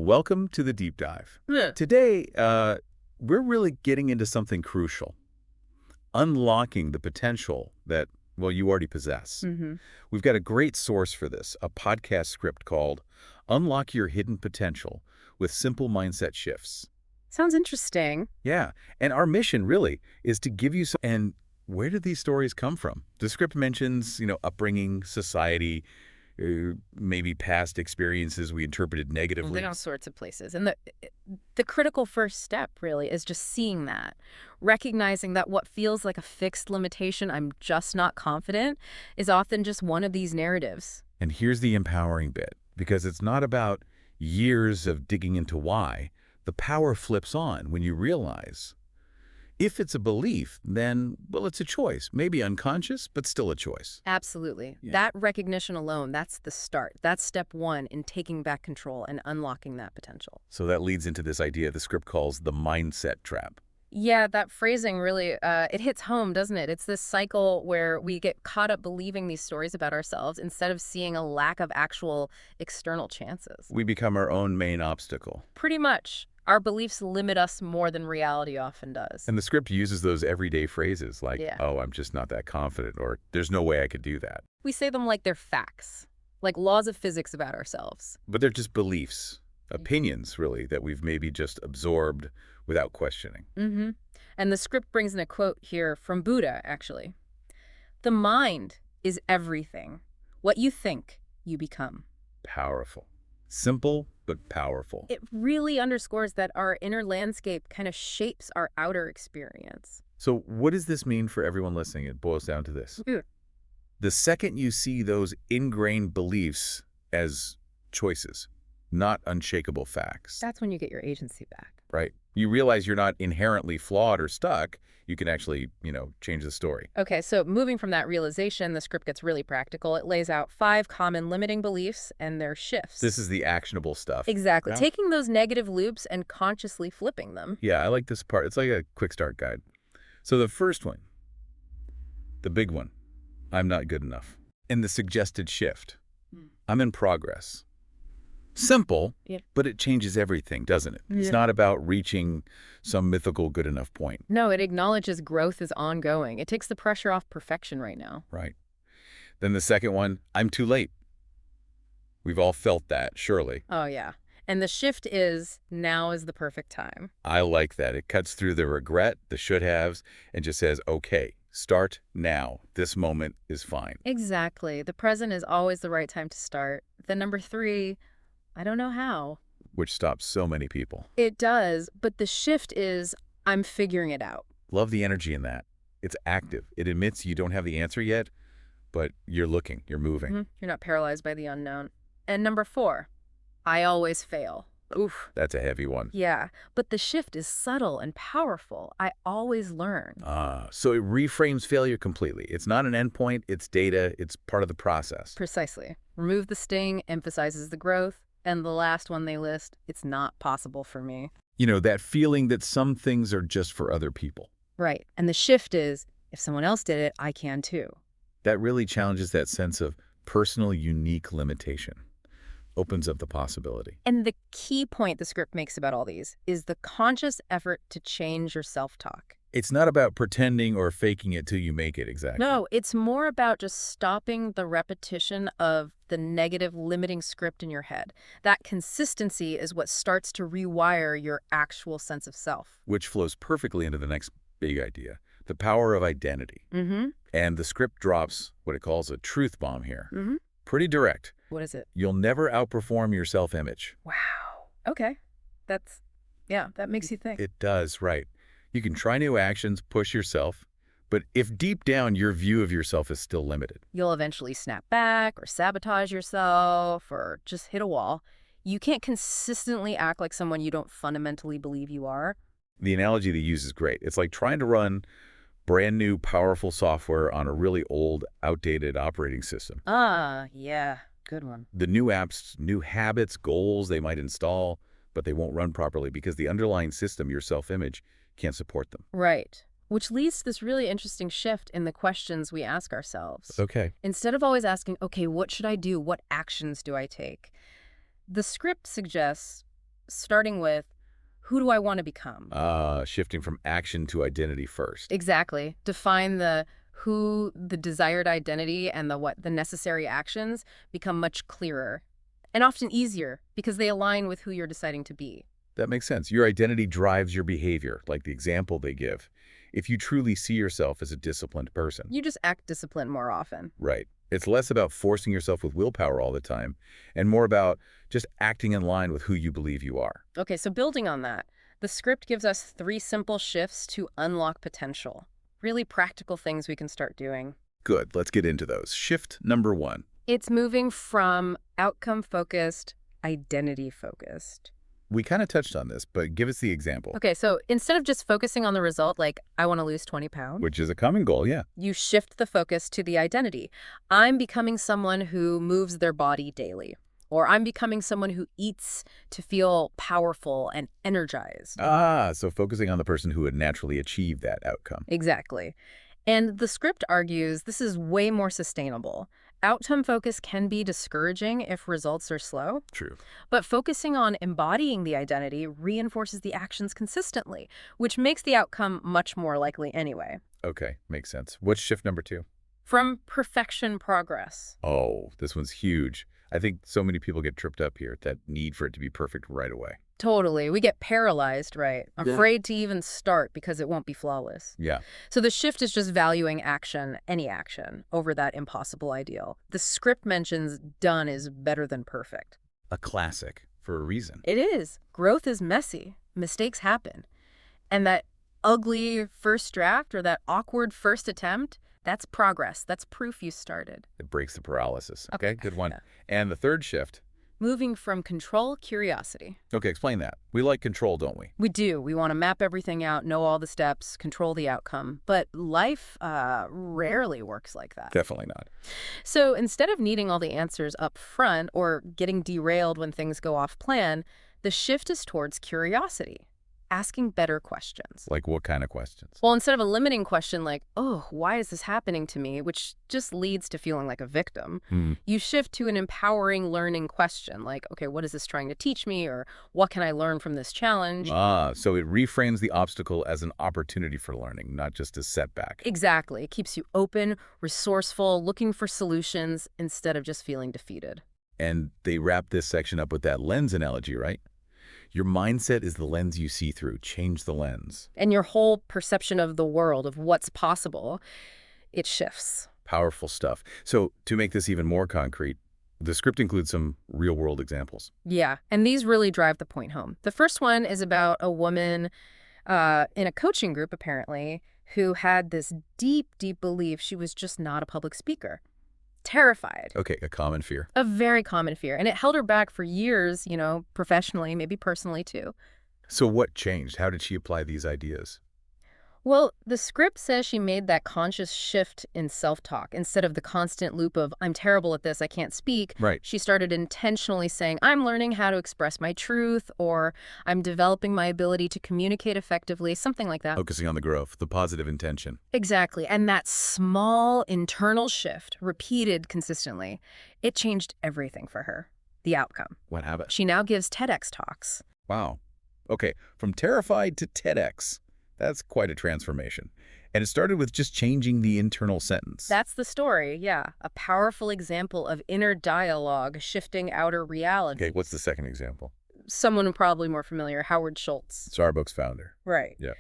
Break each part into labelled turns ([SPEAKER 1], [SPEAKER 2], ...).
[SPEAKER 1] Welcome to the deep dive.
[SPEAKER 2] Yeah.
[SPEAKER 1] Today, we're really getting into something crucial, unlocking the potential that, well, you already possess.
[SPEAKER 2] Mm-hmm.
[SPEAKER 1] We've got a great source for this, a podcast script called Unlock Your Hidden Potential with Simple Mindset Shifts.
[SPEAKER 2] Sounds interesting.
[SPEAKER 1] Yeah, and our mission really is to give you some, and where do these stories come from? The script mentions, upbringing, society, maybe past experiences we interpreted negatively.
[SPEAKER 2] In all sorts of places. And the critical first step, really, is just seeing that. Recognizing that what feels like a fixed limitation, I'm just not confident, is often just one of these narratives.
[SPEAKER 1] And here's the empowering bit, because it's not about years of digging into why. The power flips on when you realize if it's a belief, then, well, it's a choice. Maybe unconscious, but still a choice.
[SPEAKER 2] Absolutely.
[SPEAKER 1] Yeah.
[SPEAKER 2] That recognition alone, that's the start. That's step one in taking back control and unlocking that potential.
[SPEAKER 1] So that leads into this idea the script calls the mindset trap.
[SPEAKER 2] Yeah, that phrasing really, it hits home, doesn't it? It's this cycle where we get caught up believing these stories about ourselves instead of seeing a lack of actual external chances.
[SPEAKER 1] We become our own main obstacle.
[SPEAKER 2] Pretty much. Our beliefs limit us more than reality often does.
[SPEAKER 1] And the script uses those everyday phrases like,
[SPEAKER 2] Yeah.
[SPEAKER 1] oh, I'm just not that confident, or there's no way I could do that.
[SPEAKER 2] We say them like they're facts, like laws of physics about ourselves.
[SPEAKER 1] But they're just beliefs, opinions, really, that we've maybe just absorbed without questioning.
[SPEAKER 2] Mm-hmm. And the script brings in a quote here from Buddha, actually. The mind is everything. What you think, you become.
[SPEAKER 1] Powerful. Simple, but powerful.
[SPEAKER 2] It really underscores that our inner landscape kind of shapes our outer experience.
[SPEAKER 1] So what does this mean for everyone listening? It boils down to this.
[SPEAKER 2] Yeah.
[SPEAKER 1] The second you see those ingrained beliefs as choices, not unshakable facts,
[SPEAKER 2] That's when you get your agency back.
[SPEAKER 1] right? You realize you're not inherently flawed or stuck. You can actually, change the story.
[SPEAKER 2] Okay, so moving from that realization, the script gets really practical. It lays out 5 common limiting beliefs and their shifts.
[SPEAKER 1] This is the actionable stuff.
[SPEAKER 2] Exactly.
[SPEAKER 1] Yeah.
[SPEAKER 2] Taking those negative loops and consciously flipping them.
[SPEAKER 1] Yeah, I like this part. It's like a quick start guide. So the first one, the big one, I'm not good enough. And the suggested shift, I'm in progress. Simple,
[SPEAKER 2] Yeah.
[SPEAKER 1] but it changes everything, doesn't it?
[SPEAKER 2] Yeah.
[SPEAKER 1] It's not about reaching some mythical good enough point,
[SPEAKER 2] No, it acknowledges growth is ongoing. It takes the pressure off perfection right now.
[SPEAKER 1] right? Then the second one, I'm too late. We've all felt that, surely.
[SPEAKER 2] Oh, yeah. And the shift is now is the perfect time.
[SPEAKER 1] I like that. It cuts through the regret, the should-haves, and just says, okay, start now. This moment is fine.
[SPEAKER 2] Exactly. The present is always the right time to start. The number 3, I don't know how.
[SPEAKER 1] Which stops so many people.
[SPEAKER 2] It does, but the shift is I'm figuring it out.
[SPEAKER 1] Love the energy in that. It's active. It admits you don't have the answer yet, but you're looking, you're moving.
[SPEAKER 2] Mhm. You're not paralyzed by the unknown. And number 4, I always fail. Oof.
[SPEAKER 1] That's a heavy one.
[SPEAKER 2] Yeah, but the shift is subtle and powerful. I always learn.
[SPEAKER 1] So it reframes failure completely. It's not an endpoint, it's data, it's part of the process.
[SPEAKER 2] Precisely. Remove the sting, emphasizes the growth. And the last one they list, it's not possible for me.
[SPEAKER 1] That feeling that some things are just for other people.
[SPEAKER 2] Right. And the shift is, if someone else did it, I can too.
[SPEAKER 1] That really challenges that sense of personal, unique limitation. Opens up the possibility.
[SPEAKER 2] And the key point the script makes about all these is the conscious effort to change your self-talk.
[SPEAKER 1] It's not about pretending or faking it till you make it, exactly.
[SPEAKER 2] No, it's more about just stopping the repetition of the negative limiting script in your head. That consistency is what starts to rewire your actual sense of self.
[SPEAKER 1] Which flows perfectly into the next big idea, the power of identity.
[SPEAKER 2] Mm-hmm.
[SPEAKER 1] And the script drops what it calls a truth bomb here.
[SPEAKER 2] Mm-hmm.
[SPEAKER 1] Pretty direct.
[SPEAKER 2] What is it?
[SPEAKER 1] You'll never outperform your self-image.
[SPEAKER 2] Wow. Okay. That makes you think.
[SPEAKER 1] It does, right. You can try new actions, push yourself, but if deep down your view of yourself is still limited,
[SPEAKER 2] You'll eventually snap back or sabotage yourself or just hit a wall. You can't consistently act like someone you don't fundamentally believe you are.
[SPEAKER 1] the analogy they use is great. It's like trying to run brand new, powerful software on a really old, outdated operating system.
[SPEAKER 2] Ah, yeah. Good one.
[SPEAKER 1] The new apps, new habits, goals they might install, but they won't run properly because the underlying system, your self-image, can't support them.
[SPEAKER 2] Right. Which leads to this really interesting shift in the questions we ask ourselves.
[SPEAKER 1] Okay.
[SPEAKER 2] Instead of always asking, okay, what should I do? What actions do I take? The script suggests, starting with, who do I want to become?
[SPEAKER 1] Shifting from action to identity first.
[SPEAKER 2] Exactly. Define the who, the desired identity, and the what, the necessary actions become much clearer and often easier because they align with who you're deciding to be.
[SPEAKER 1] That makes sense. Your identity drives your behavior, like the example they give. If you truly see yourself as a disciplined person.
[SPEAKER 2] You just act disciplined more often.
[SPEAKER 1] Right. It's less about forcing yourself with willpower all the time and more about just acting in line with who you believe you are.
[SPEAKER 2] Okay, so building on that, the script gives us 3 simple shifts to unlock potential. Really practical things we can start doing.
[SPEAKER 1] Good. Let's get into those. Shift number 1.
[SPEAKER 2] It's moving from outcome-focused, identity-focused.
[SPEAKER 1] We kind of touched on this, but give us the example.
[SPEAKER 2] Okay, so instead of just focusing on the result, like, I want to lose 20 pounds,
[SPEAKER 1] Which is a common goal, yeah.
[SPEAKER 2] you shift the focus to the identity. I'm becoming someone who moves their body daily. Or I'm becoming someone who eats to feel powerful and energized.
[SPEAKER 1] So focusing on the person who would naturally achieve that outcome.
[SPEAKER 2] Exactly. And the script argues this is way more sustainable. Outcome focus can be discouraging if results are slow,
[SPEAKER 1] True.
[SPEAKER 2] but focusing on embodying the identity reinforces the actions consistently, which makes the outcome much more likely anyway.
[SPEAKER 1] Okay, makes sense. What's shift number 2?
[SPEAKER 2] From perfection progress.
[SPEAKER 1] Oh, this one's huge. I think so many people get tripped up here, that need for it to be perfect right away.
[SPEAKER 2] Totally. We get paralyzed, right?
[SPEAKER 1] Yeah.
[SPEAKER 2] Afraid to even start because it won't be flawless.
[SPEAKER 1] Yeah.
[SPEAKER 2] So the shift is just valuing action, any action, over that impossible ideal. The script mentions done is better than perfect.
[SPEAKER 1] A classic for a reason.
[SPEAKER 2] It is. Growth is messy. Mistakes happen. And that ugly first draft or that awkward first attempt, that's progress. That's proof you started.
[SPEAKER 1] It breaks the paralysis. Okay, good one.
[SPEAKER 2] Yeah.
[SPEAKER 1] And the third shift.
[SPEAKER 2] Moving from control, curiosity.
[SPEAKER 1] Okay, explain that. We like control, don't we?
[SPEAKER 2] We do. We want to map everything out, know all the steps, control the outcome. But life rarely works like that.
[SPEAKER 1] Definitely not.
[SPEAKER 2] So instead of needing all the answers up front or getting derailed when things go off plan, the shift is towards curiosity, asking better questions.
[SPEAKER 1] Like what kind of questions?
[SPEAKER 2] Well, instead of a limiting question like, oh, why is this happening to me, which just leads to feeling like a victim, you shift to an empowering learning question like, okay, what is this trying to teach me, or what can I learn from this challenge?
[SPEAKER 1] So it reframes the obstacle as an opportunity for learning, not just a setback.
[SPEAKER 2] Exactly. It keeps you open, resourceful, looking for solutions instead of just feeling defeated.
[SPEAKER 1] And they wrap this section up with that lens analogy, right? Your mindset is the lens you see through. Change the lens.
[SPEAKER 2] And your whole perception of the world, of what's possible, it shifts.
[SPEAKER 1] Powerful stuff. So to make this even more concrete, the script includes some real-world examples.
[SPEAKER 2] Yeah, and these really drive the point home. The first one is about a woman in a coaching group, apparently, who had this deep, deep belief she was just not a public speaker. Terrified.
[SPEAKER 1] Okay, a common fear.
[SPEAKER 2] A very common fear. And it held her back for years, professionally, maybe personally too.
[SPEAKER 1] So what changed? How did she apply these ideas?
[SPEAKER 2] Well, the script says she made that conscious shift in self-talk. Instead of the constant loop of, I'm terrible at this, I can't speak,
[SPEAKER 1] Right.
[SPEAKER 2] she started intentionally saying, I'm learning how to express my truth, or I'm developing my ability to communicate effectively, something like that.
[SPEAKER 1] Focusing on the growth, the positive intention.
[SPEAKER 2] Exactly. And that small internal shift, repeated consistently, it changed everything for her. The outcome.
[SPEAKER 1] What happened?
[SPEAKER 2] She now gives TEDx talks.
[SPEAKER 1] Wow. Okay, from terrified to TEDx. That's quite a transformation. And it started with just changing the internal sentence.
[SPEAKER 2] That's the story, yeah. A powerful example of inner dialogue shifting outer reality.
[SPEAKER 1] Okay, what's the second example?
[SPEAKER 2] Someone probably more familiar, Howard Schultz.
[SPEAKER 1] Starbucks founder.
[SPEAKER 2] Right.
[SPEAKER 1] Yeah.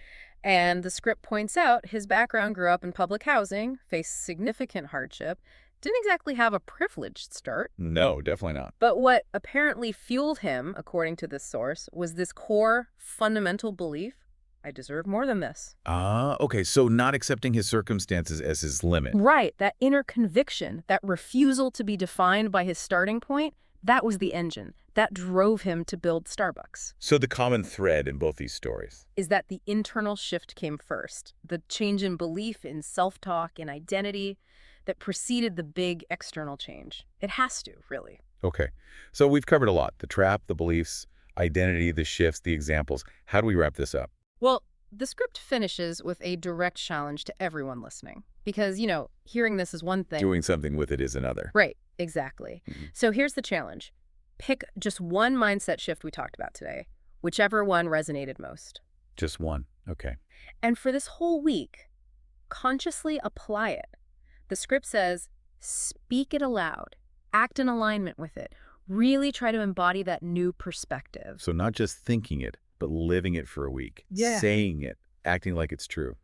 [SPEAKER 2] And the script points out his background grew up in public housing, faced significant hardship, didn't exactly have a privileged start.
[SPEAKER 1] No, definitely not.
[SPEAKER 2] But what apparently fueled him, according to this source, was this core fundamental belief: I deserve more than this.
[SPEAKER 1] Okay, so not accepting his circumstances as his limit.
[SPEAKER 2] Right, that inner conviction, that refusal to be defined by his starting point, that was the engine. That drove him to build Starbucks.
[SPEAKER 1] So the common thread in both these stories.
[SPEAKER 2] Is that the internal shift came first, the change in belief, in self-talk, in identity, that preceded the big external change. It has to, really.
[SPEAKER 1] Okay, so we've covered a lot. The trap, the beliefs, identity, the shifts, the examples. How do we wrap this up?
[SPEAKER 2] Well, the script finishes with a direct challenge to everyone listening. Because, hearing this is one thing.
[SPEAKER 1] Doing something with it is another.
[SPEAKER 2] Right, exactly. So here's the challenge. Pick just one mindset shift we talked about today, whichever one resonated most.
[SPEAKER 1] Just one. Okay.
[SPEAKER 2] And for this whole week, consciously apply it. The script says, speak it aloud, act in alignment with it, really try to embody that new perspective.
[SPEAKER 1] So not just thinking it, but living it for a week.
[SPEAKER 2] Yeah.
[SPEAKER 1] Saying it, acting like it's true.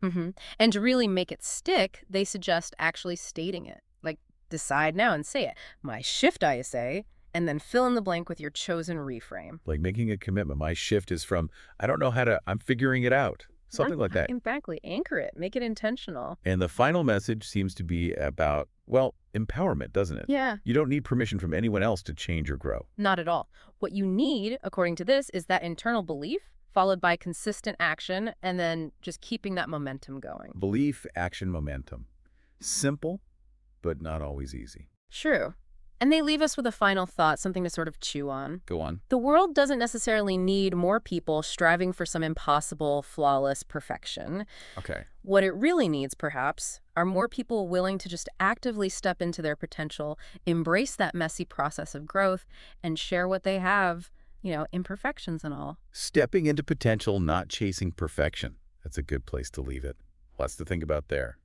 [SPEAKER 2] And to really make it stick, they suggest actually stating it. Like, decide now and say it. My shift, I say, and then fill in the blank with your chosen reframe.
[SPEAKER 1] Like making a commitment. My shift is from, I don't know how to, I'm figuring it out. Something like that.
[SPEAKER 2] Exactly. Anchor it. Make it intentional.
[SPEAKER 1] And the final message seems to be about, well, empowerment, doesn't it?
[SPEAKER 2] Yeah.
[SPEAKER 1] You don't need permission from anyone else to change or grow.
[SPEAKER 2] Not at all. What you need, according to this, is that internal belief followed by consistent action and then just keeping that momentum going.
[SPEAKER 1] Belief, action, momentum. Simple, but not always easy.
[SPEAKER 2] True. And they leave us with a final thought, something to sort of chew on.
[SPEAKER 1] Go on.
[SPEAKER 2] The world doesn't necessarily need more people striving for some impossible, flawless perfection.
[SPEAKER 1] Okay.
[SPEAKER 2] What it really needs, perhaps, are more people willing to just actively step into their potential, embrace that messy process of growth, and share what they have, imperfections and all.
[SPEAKER 1] Stepping into potential, not chasing perfection. That's a good place to leave it. Lots to think about there.